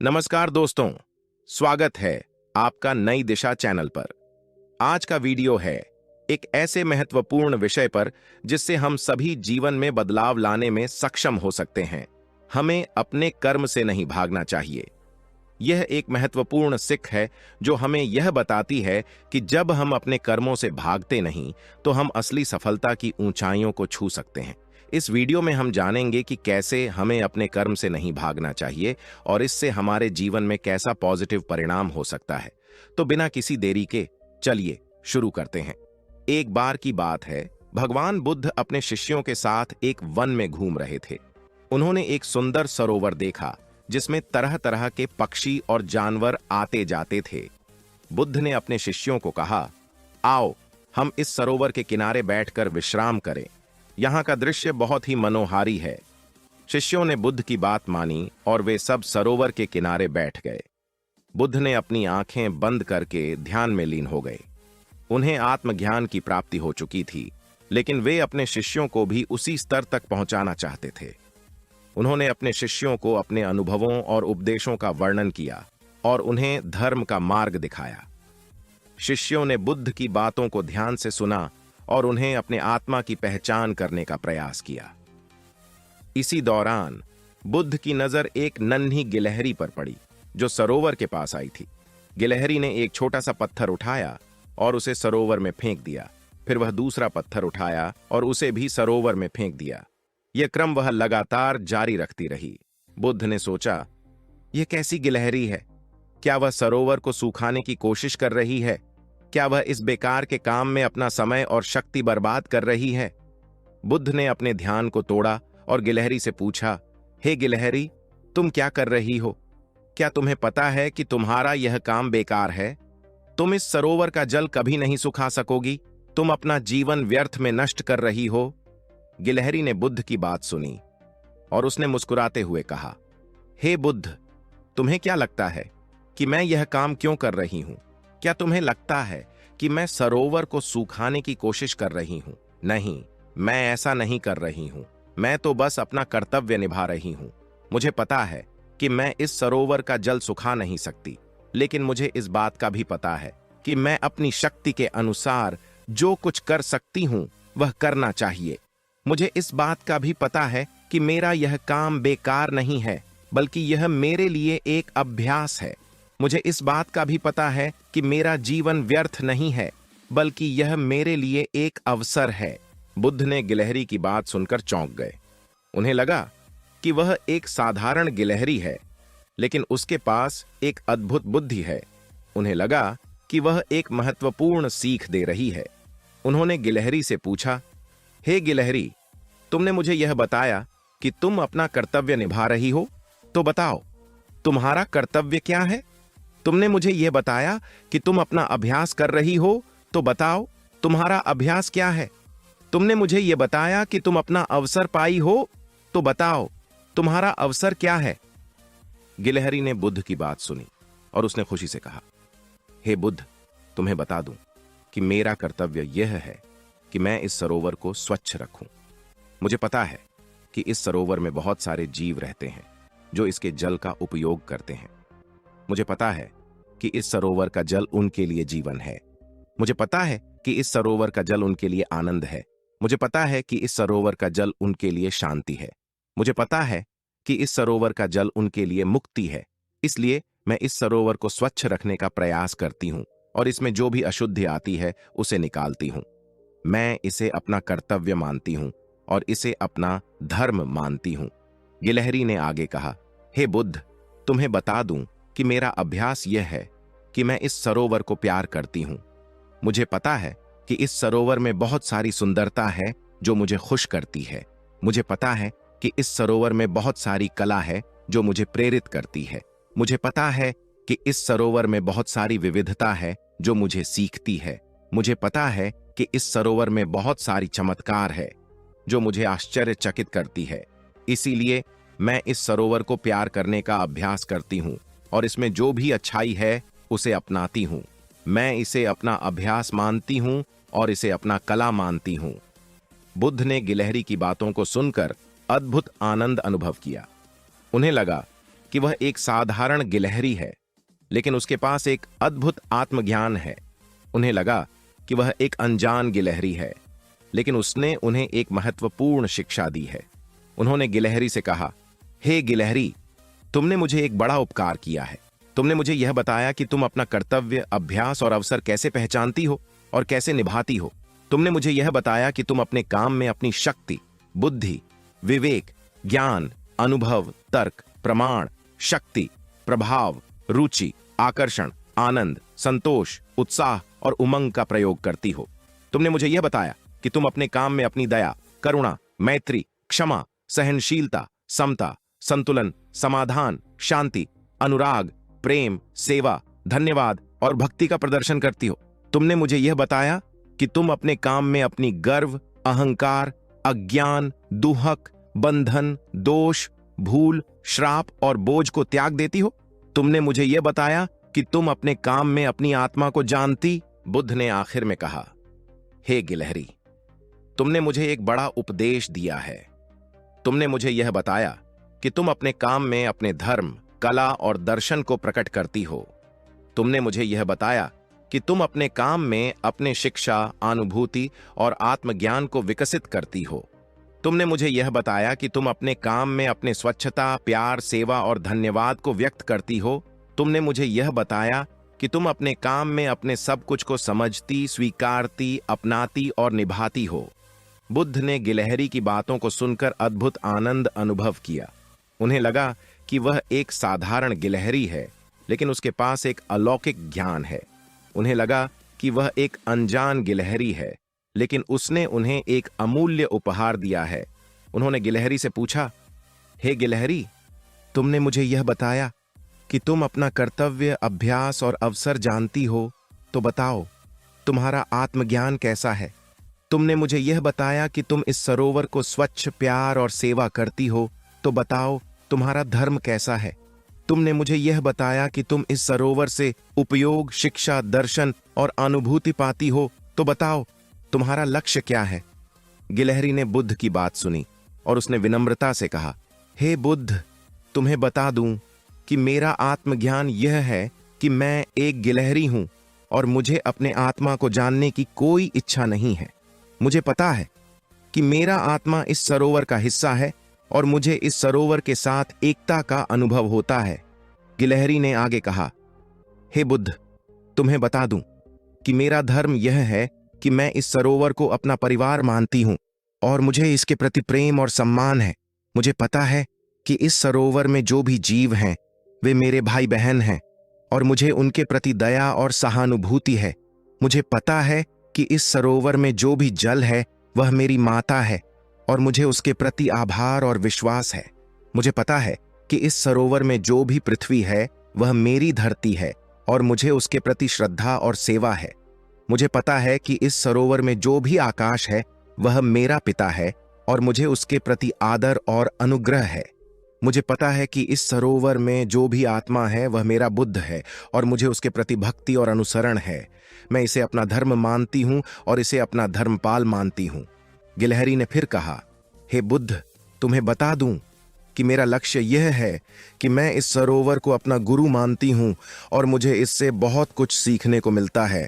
नमस्कार दोस्तों, स्वागत है आपका नई दिशा चैनल पर। आज का वीडियो है एक ऐसे महत्वपूर्ण विषय पर जिससे हम सभी जीवन में बदलाव लाने में सक्षम हो सकते हैं। हमें अपने कर्म से नहीं भागना चाहिए। यह एक महत्वपूर्ण सीख है जो हमें यह बताती है कि जब हम अपने कर्मों से भागते नहीं तो हम असली सफलता की ऊंचाइयों को छू सकते हैं। इस वीडियो में हम जानेंगे कि कैसे हमें अपने कर्म से नहीं भागना चाहिए और इससे हमारे जीवन में कैसा पॉजिटिव परिणाम हो सकता है। तो बिना किसी देरी के चलिए शुरू करते हैं। एक बार की बात है, भगवान बुद्ध अपने शिष्यों के साथ एक वन में घूम रहे थे। उन्होंने एक सुंदर सरोवर देखा जिसमें तरह तरह के पक्षी और जानवर आते जाते थे। बुद्ध ने अपने शिष्यों को कहा, आओ हम इस सरोवर के किनारे बैठकर विश्राम करें। यहाँ का दृश्य बहुत ही मनोहारी है। शिष्यों ने बुद्ध की बात मानी और वे सब सरोवर के किनारे बैठ गए। बुद्ध ने अपनी आंखें बंद करके ध्यान में लीन हो गए। उन्हें आत्मज्ञान की प्राप्ति हो चुकी थी, लेकिन वे अपने शिष्यों को भी उसी स्तर तक पहुंचाना चाहते थे। उन्होंने अपने शिष्यों को अपने अनुभवों और उपदेशों का वर्णन किया और उन्हें धर्म का मार्ग दिखाया। शिष्यों ने बुद्ध की बातों को ध्यान से सुना और उन्हें अपने आत्मा की पहचान करने का प्रयास किया। इसी दौरान बुद्ध की नजर एक नन्ही गिलहरी पर पड़ी जो सरोवर के पास आई थी। गिलहरी ने एक छोटा सा पत्थर उठाया और उसे सरोवर में फेंक दिया। फिर वह दूसरा पत्थर उठाया और उसे भी सरोवर में फेंक दिया। यह क्रम वह लगातार जारी रखती रही। बुद्ध ने सोचा, यह कैसी गिलहरी है? क्या वह सरोवर को सुखाने की कोशिश कर रही है? क्या वह इस बेकार के काम में अपना समय और शक्ति बर्बाद कर रही है? बुद्ध ने अपने ध्यान को तोड़ा और गिलहरी से पूछा, हे गिलहरी, तुम क्या कर रही हो? क्या तुम्हें पता है कि तुम्हारा यह काम बेकार है? तुम इस सरोवर का जल कभी नहीं सुखा सकोगी। तुम अपना जीवन व्यर्थ में नष्ट कर रही हो। गिलहरी ने बुद्ध की बात सुनी और उसने मुस्कुराते हुए कहा, हे बुद्ध, तुम्हें क्या लगता है कि मैं यह काम क्यों कर रही हूं? क्या तुम्हें लगता है कि मैं सरोवर को सुखाने की कोशिश कर रही हूं? नहीं, मैं ऐसा नहीं कर रही हूं। मैं तो बस अपना कर्तव्य निभा रही हूं। मुझे पता है कि मैं इस सरोवर का जल सुखा नहीं सकती, लेकिन मुझे इस बात का भी पता है कि मैं अपनी शक्ति के अनुसार जो कुछ कर सकती हूं वह करना चाहिए। मुझे इस बात का भी पता है कि मेरा यह काम बेकार नहीं है, बल्कि यह मेरे लिए एक अभ्यास है। मुझे इस बात का भी पता है कि मेरा जीवन व्यर्थ नहीं है, बल्कि यह मेरे लिए एक अवसर है। बुद्ध ने गिलहरी की बात सुनकर चौंक गए। उन्हें लगा कि वह एक साधारण गिलहरी है, लेकिन उसके पास एक अद्भुत बुद्धि है। उन्हें लगा कि वह एक महत्वपूर्ण सीख दे रही है। उन्होंने गिलहरी से पूछा, हे गिलहरी, तुमने मुझे यह बताया कि तुम अपना कर्तव्य निभा रही हो, तो बताओ तुम्हारा कर्तव्य क्या है? तुमने मुझे यह बताया कि तुम अपना अभ्यास कर रही हो, तो बताओ तुम्हारा अभ्यास क्या है? तुमने मुझे यह बताया कि तुम अपना अवसर पाई हो, तो बताओ तुम्हारा अवसर क्या है? गिलहरी ने बुद्ध की बात सुनी और उसने खुशी से कहा, हे बुद्ध, तुम्हें बता दूं कि मेरा कर्तव्य यह है कि मैं इस सरोवर को स्वच्छ रखूं। मुझे पता है कि इस सरोवर में बहुत सारे जीव रहते हैं जो इसके जल का उपयोग करते हैं। मुझे पता है कि इस सरोवर का जल उनके लिए जीवन है। मुझे पता है कि इस सरोवर का जल उनके लिए आनंद है। मुझे पता है कि इस सरोवर का जल उनके लिए शांति है। मुझे पता है कि इस सरोवर का जल उनके लिए मुक्ति है। इसलिए मैं इस सरोवर को स्वच्छ रखने का प्रयास करती हूं और इसमें जो भी अशुद्धि आती है उसे निकालती हूं। मैं इसे अपना कर्तव्य मानती हूं और इसे अपना धर्म मानती हूं। गिलहरी ने आगे कहा, हे बुद्ध, तुम्हें बता दूं कि मेरा अभ्यास यह है कि मैं इस सरोवर को प्यार करती हूं। मुझे पता है कि इस सरोवर में बहुत सारी सुंदरता है जो मुझे खुश करती है। मुझे पता है कि इस सरोवर में बहुत सारी कला है जो मुझे प्रेरित करती है। मुझे पता है कि इस सरोवर में बहुत सारी विविधता है जो मुझे सीखती है। मुझे पता है कि इस सरोवर में बहुत सारी चमत्कार है जो मुझे आश्चर्यचकित करती है। इसीलिए मैं इस सरोवर को प्यार करने का अभ्यास करती हूँ और इसमें जो भी अच्छाई है उसे अपनाती हूँ। मैं इसे अपना अभ्यास मानती हूँ और इसे अपना कला मानती हूँ। बुद्ध ने गिलहरी की बातों को सुनकर अद्भुत आनंद अनुभव किया। उन्हें लगा कि वह एक साधारण गिलहरी है, लेकिन उसके पास एक अद्भुत आत्मज्ञान है। उन्हें लगा कि वह एक अनजान गिलहरी है, लेकिन उसने उन्हें एक महत्वपूर्ण शिक्षा दी है। उन्होंने गिलहरी से कहा, हे गिलहरी, तुमने मुझे एक बड़ा उपकार किया है। तुमने मुझे यह बताया कि तुम अपना कर्तव्य, अभ्यास और अवसर कैसे पहचानती हो और कैसे निभाती हो। तुमने मुझे यह बताया कि तुम अपने काम में अपनी शक्ति, बुद्धि, विवेक, ज्ञान, अनुभव, तर्क, प्रमाण, शक्ति, प्रभाव, रुचि, आकर्षण, आनंद, संतोष, उत्साह और उमंग का प्रयोग करती हो। तुमने मुझे यह बताया कि तुम अपने काम में अपनी दया, करुणा, मैत्री, क्षमा, सहनशीलता, समता, संतुलन, समाधान, शांति, अनुराग, प्रेम, सेवा, धन्यवाद और भक्ति का प्रदर्शन करती हो। तुमने मुझे यह बताया कि तुम अपने काम में अपनी गर्व, अहंकार, अज्ञान, दुहक, बंधन, दोष, भूल, श्राप और बोझ को त्याग देती हो। तुमने मुझे यह बताया कि तुम अपने काम में अपनी आत्मा को जानती। बुद्ध ने आखिर में कहा, हे गिलहरी, तुमने मुझे एक बड़ा उपदेश दिया है। तुमने मुझे यह बताया कि तुम अपने काम में अपने धर्म, कला और दर्शन को प्रकट करती हो। तुमने मुझे यह बताया कि तुम अपने काम में अपने शिक्षा, अनुभूति और आत्मज्ञान को विकसित करती हो। तुमने मुझे यह बताया कि तुम अपने काम में अपने स्वच्छता, प्यार, सेवा और धन्यवाद को व्यक्त करती हो। तुमने मुझे यह बताया कि तुम अपने काम में अपने सब कुछ को समझती, स्वीकारती, अपनाती और निभाती हो। बुद्ध ने गिलहरी की बातों को सुनकर अद्भुत आनंद अनुभव किया। उन्हें लगा कि वह एक साधारण गिलहरी है, लेकिन उसके पास एक अलौकिक ज्ञान है। उन्हें लगा कि वह एक अनजान गिलहरी है, लेकिन उसने उन्हें एक अमूल्य उपहार दिया है। उन्होंने गिलहरी से पूछा, हे गिलहरी, तुमने मुझे यह बताया कि तुम अपना कर्तव्य, अभ्यास और अवसर जानती हो, तो बताओ तुम्हारा आत्मज्ञान कैसा है। तुमने मुझे यह बताया कि तुम इस सरोवर को स्वच्छ, प्यार और सेवा करती हो, तो बताओ तुम्हारा धर्म कैसा है। तुमने मुझे यह बताया कि तुम इस सरोवर से उपयोग, शिक्षा, दर्शन और अनुभूति पाती हो, तो बताओ तुम्हारा लक्ष्य क्या है। गिलहरी ने बुद्ध की बात सुनी और उसने विनम्रता से कहा, हे बुद्ध, तुम्हें बता दूं कि मेरा आत्मज्ञान यह है कि मैं एक गिलहरी हूं और मुझे अपने आत्मा को जानने की कोई इच्छा नहीं है। मुझे पता है कि मेरा आत्मा इस सरोवर का हिस्सा है और मुझे इस सरोवर के साथ एकता का अनुभव होता है। गिलहरी ने आगे कहा, हे बुद्ध, तुम्हें बता दूं कि मेरा धर्म यह है कि मैं इस सरोवर को अपना परिवार मानती हूं और मुझे इसके प्रति प्रेम और सम्मान है। मुझे पता है कि इस सरोवर में जो भी जीव हैं वे मेरे भाई बहन हैं और मुझे उनके प्रति दया और सहानुभूति है। मुझे पता है कि इस सरोवर में जो भी जल है वह मेरी माता है और मुझे उसके प्रति आभार और विश्वास है। मुझे पता है कि इस सरोवर में जो भी पृथ्वी है वह मेरी धरती है और मुझे उसके प्रति श्रद्धा और सेवा है। मुझे पता है कि इस सरोवर में जो भी आकाश है वह मेरा पिता है और मुझे उसके प्रति आदर और अनुग्रह है। मुझे पता है कि इस सरोवर में जो भी आत्मा है वह मेरा बुद्ध है और मुझे उसके प्रति भक्ति और अनुसरण है। मैं इसे अपना धर्म मानती हूं और इसे अपना धर्मपाल मानती हूं। गिलहरी ने फिर कहा, हे बुद्ध, तुम्हें बता दूं कि मेरा लक्ष्य यह है कि मैं इस सरोवर को अपना गुरु मानती हूं और मुझे इससे बहुत कुछ सीखने को मिलता है।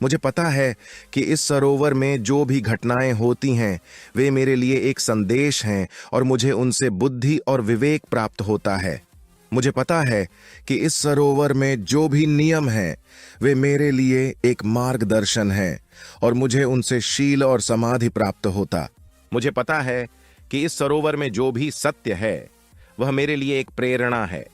मुझे पता है कि इस सरोवर में जो भी घटनाएं होती हैं वे मेरे लिए एक संदेश हैं और मुझे उनसे बुद्धि और विवेक प्राप्त होता है। मुझे पता है कि इस सरोवर में जो भी नियम हैं वे मेरे लिए एक मार्गदर्शन है और मुझे उनसे शील और समाधि प्राप्त होता। मुझे पता है कि इस सरोवर में जो भी सत्य है वह मेरे लिए एक प्रेरणा है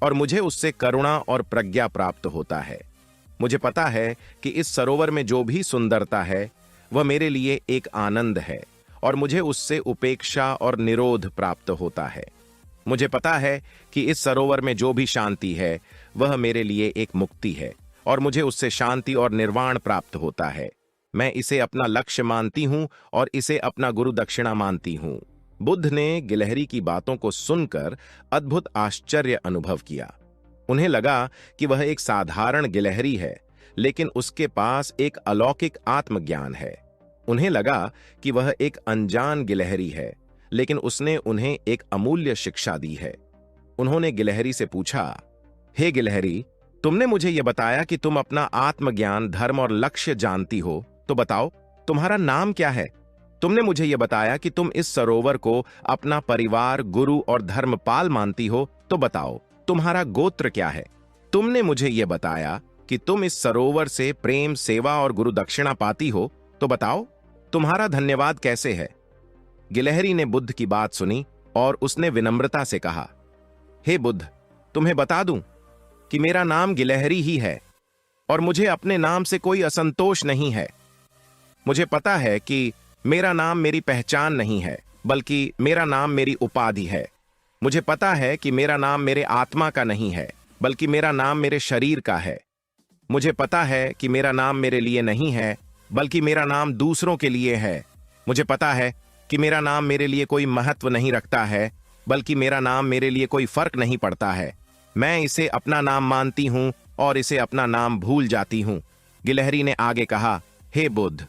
और मुझे उससे करुणा और प्रज्ञा प्राप्त होता है। मुझे पता है कि इस सरोवर में जो भी सुंदरता है वह मेरे लिए एक आनंद है और मुझे उससे उपेक्षा और निरोध प्राप्त होता है। मुझे पता है कि इस सरोवर में जो भी शांति है वह मेरे लिए एक मुक्ति है और मुझे उससे शांति और निर्वाण प्राप्त होता है। मैं इसे अपना लक्ष्य मानती हूं और इसे अपना गुरु दक्षिणा मानती हूं। बुद्ध ने गिलहरी की बातों को सुनकर अद्भुत आश्चर्य अनुभव किया। उन्हें लगा कि वह एक साधारण गिलहरी है, लेकिन उसके पास एक अलौकिक आत्मज्ञान है। उन्हें लगा कि वह एक अनजान गिलहरी है, लेकिन उसने उन्हें एक अमूल्य शिक्षा दी है। उन्होंने गिलहरी से पूछा, हे गिलहरी, तुमने मुझे यह बताया कि तुम अपना आत्मज्ञान, धर्म और लक्ष्य जानती हो, तो बताओ तुम्हारा नाम क्या है? तुमने मुझे यह बताया कि तुम इस सरोवर को अपना परिवार, गुरु और धर्मपाल मानती हो, तो बताओ तुम्हारा गोत्र क्या है? तुमने मुझे यह बताया कि तुम इस सरोवर से प्रेम, सेवा और गुरु दक्षिणा पाती हो, तो बताओ तुम्हारा धन्यवाद कैसे है? गिलहरी ने बुद्ध की बात सुनी और उसने विनम्रता से कहा, हे बुद्ध, तुम्हें बता दूं कि मेरा नाम गिलहरी ही है और मुझे अपने नाम से कोई असंतोष नहीं है। मुझे पता है कि मेरा नाम मेरी पहचान नहीं है, बल्कि मेरा नाम मेरी उपाधि है। मुझे पता है कि मेरा नाम मेरे आत्मा का नहीं है, बल्कि मेरा नाम मेरे शरीर का है। मुझे पता है कि मेरा नाम मेरे लिए नहीं है, बल्कि मेरा नाम दूसरों के लिए है। मुझे पता है कि मेरा नाम मेरे लिए कोई महत्व नहीं रखता है, बल्कि मेरा नाम मेरे लिए कोई फर्क नहीं पड़ता है। मैं इसे अपना नाम मानती हूं और इसे अपना नाम भूल जाती हूं। गिलहरी ने आगे कहा, हे बुद्ध,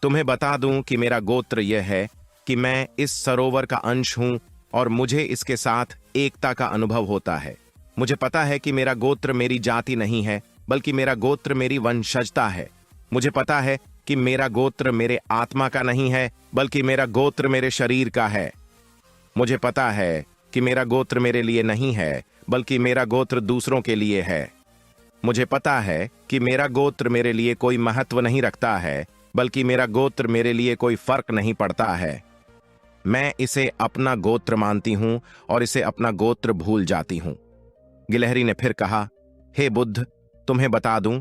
तुम्हें बता दूं कि मेरा गोत्र यह है कि मैं इस सरोवर का अंश हूं और मुझे इसके साथ एकता का अनुभव होता है। मुझे पता है कि मेरा गोत्र मेरी जाति नहीं है, बल्कि मेरा गोत्र मेरी वंशजता है। मुझे पता है कि मेरा गोत्र मेरे आत्मा का नहीं है, बल्कि मेरा गोत्र मेरे शरीर का है। मुझे पता है कि मेरा गोत्र मेरे लिए नहीं है, बल्कि मेरा गोत्र दूसरों के लिए है। मुझे पता है कि मेरा गोत्र मेरे लिए कोई महत्व नहीं रखता है, बल्कि मेरा गोत्र मेरे लिए कोई फर्क नहीं पड़ता है। मैं इसे अपना गोत्र मानती हूं और इसे अपना गोत्र भूल जाती हूं। गिलहरी ने फिर कहा, हे बुद्ध, तुम्हें बता दूं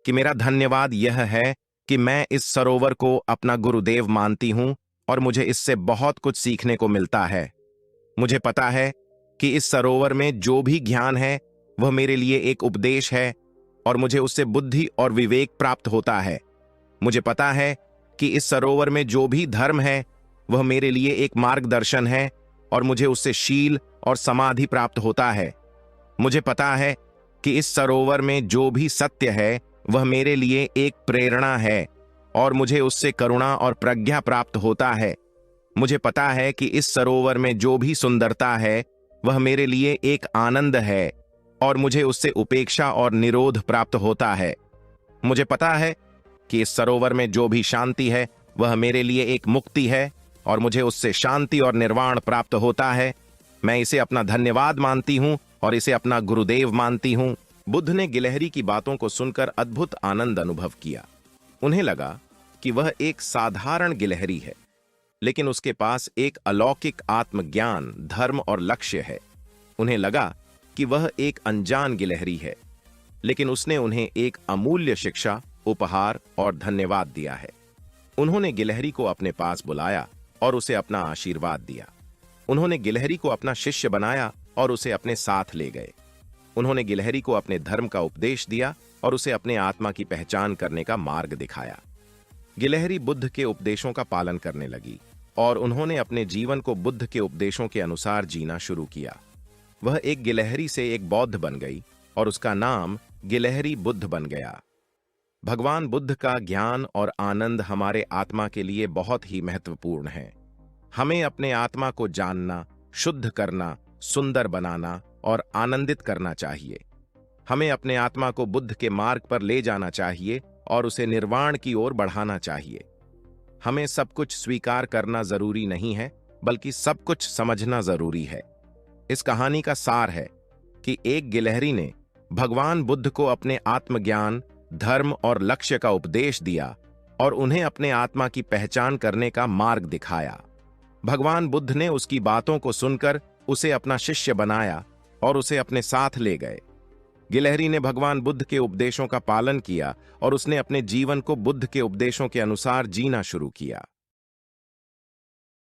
कि मेरा धन्यवाद यह है कि मैं इस सरोवर को अपना गुरुदेव मानती हूं और मुझे इससे बहुत कुछ सीखने को मिलता है। मुझे पता है कि इस सरोवर में जो भी ज्ञान है वह मेरे लिए एक उपदेश है और मुझे उससे बुद्धि और विवेक प्राप्त होता है। मुझे पता है कि इस सरोवर में जो भी धर्म है वह मेरे लिए एक मार्गदर्शन है और मुझे उससे शील और समाधि प्राप्त होता है। मुझे पता है कि इस सरोवर में जो भी सत्य है वह मेरे लिए एक प्रेरणा है और मुझे उससे करुणा और प्रज्ञा प्राप्त होता है। मुझे पता है कि इस सरोवर में जो भी सुंदरता है वह मेरे लिए एक आनंद है और मुझे उससे उपेक्षा और निरोध प्राप्त होता है। मुझे पता है कि इस सरोवर में जो भी शांति है वह मेरे लिए एक मुक्ति है और मुझे उससे शांति और निर्वाण प्राप्त होता है। मैं इसे अपना धन्यवाद मानती हूं और इसे अपना गुरुदेव मानती हूं। बुद्ध ने गिलहरी की बातों को सुनकर अद्भुत आनंद अनुभव किया। उन्हें लगा कि वह एक साधारण गिलहरी है, लेकिन उसके पास एक अलौकिक आत्मज्ञान, धर्म और लक्ष्य है। उन्हें लगा कि वह एक अनजान गिलहरी है, लेकिन उसने उन्हें एक अमूल्य शिक्षा, उपहार और धन्यवाद दिया है। उन्होंने गिलहरी को अपने पास बुलाया और उसे अपना आशीर्वाद दिया। उन्होंने गिलहरी को अपना शिष्य बनाया और उसे अपने साथ ले गए। उन्होंने गिलहरी को अपने धर्म का उपदेश दिया और उसे अपने आत्मा की पहचान करने का मार्ग दिखाया। गिलहरी बुद्ध के उपदेशों का पालन करने लगी और उन्होंने अपने जीवन को बुद्ध के उपदेशों के अनुसार जीना शुरू किया। वह एक गिलहरी से एक बौद्ध बन गई और उसका नाम गिलहरी बुद्ध बन गया। भगवान बुद्ध का ज्ञान और आनंद हमारे आत्मा के लिए बहुत ही महत्वपूर्ण है। हमें अपने आत्मा को जानना, शुद्ध करना, सुंदर बनाना और आनंदित करना चाहिए। हमें अपने आत्मा को बुद्ध के मार्ग पर ले जाना चाहिए और उसे निर्वाण की ओर बढ़ाना चाहिए। हमें सब कुछ स्वीकार करना जरूरी नहीं है, बल्कि सब कुछ समझना जरूरी है। इस कहानी का सार है कि एक गिलहरी ने भगवान बुद्ध को अपने आत्मज्ञान, धर्म और लक्ष्य का उपदेश दिया और उन्हें अपने आत्मा की पहचान करने का मार्ग दिखाया। भगवान बुद्ध ने उसकी बातों को सुनकर उसे अपना शिष्य बनाया और उसे अपने साथ ले गए। गिलहरी ने भगवान बुद्ध के उपदेशों का पालन किया और उसने अपने जीवन को बुद्ध के उपदेशों के अनुसार जीना शुरू किया।